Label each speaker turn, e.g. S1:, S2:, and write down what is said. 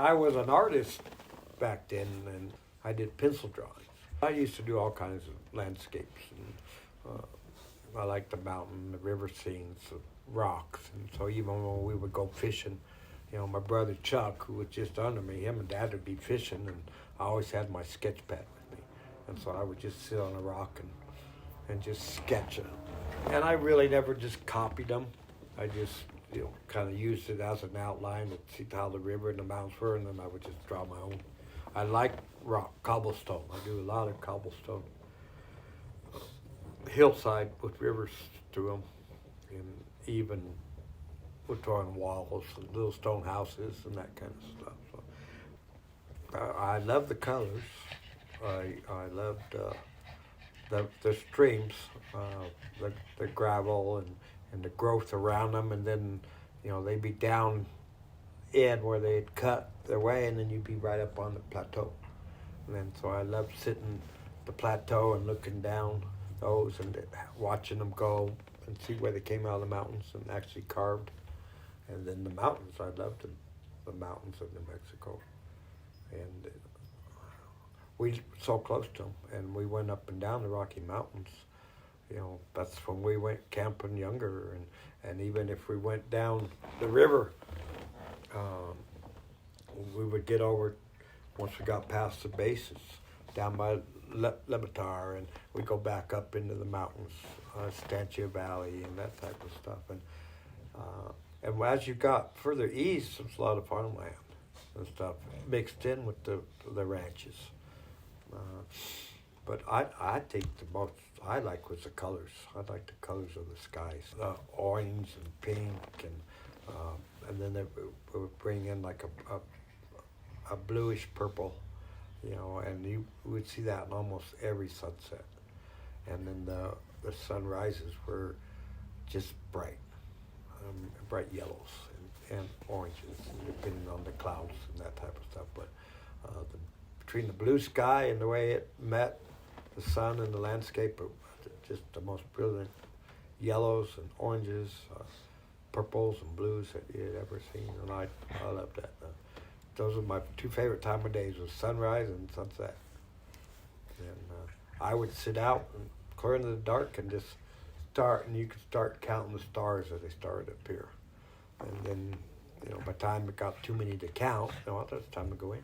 S1: I was an artist back then, and I did pencil drawings. I used to do all kinds of landscapes, and I liked the mountain, the river scenes, the rocks, and so even when we would go fishing, my brother Chuck, who was just under me, him and Dad would be fishing, and I always had my sketch pad with me, and so I would just sit on a rock and just sketch it. And I really never just copied them. I just kind of used it as an outline to see how the river and the mountains were, and then I would just draw my own. I like rock, cobblestone. I do a lot of cobblestone. Hillside with rivers through them, and even with drawing walls and little stone houses and that kind of stuff. So, I love the colors. I loved the streams, the gravel and the growth around them, and then they'd be down in where they'd cut their way, and then you'd be right up on the plateau. And then so I loved sitting the plateau and looking down those and watching them go and see where they came out of the mountains and actually carved. And then the mountains, I loved the mountains of New Mexico. And we so close to them, and we went up and down the Rocky Mountains. That's when we went camping younger, and even if we went down the river, we would get over, once we got past the bases, down by Le Batard, and we'd go back up into the mountains, Stanchia Valley, and that type of stuff. And as you got further east, there's a lot of farmland and stuff mixed in with the ranches. But I think the most I like was the colors. I like the colors of the skies, orange and pink, and then they would bring in like a bluish purple, and you would see that in almost every sunset. And then the sunrises were just bright yellows and oranges, depending on the clouds and that type of stuff. But between the blue sky and the way it met the sun and the landscape, just the most brilliant yellows and oranges, purples and blues that you had ever seen. And I loved that. Those are my two favorite time of days, was sunrise and sunset. And I would sit out and clear into the dark and just start, and you could start counting the stars as they started to appear. And then, by the time it got too many to count, it's time to go in.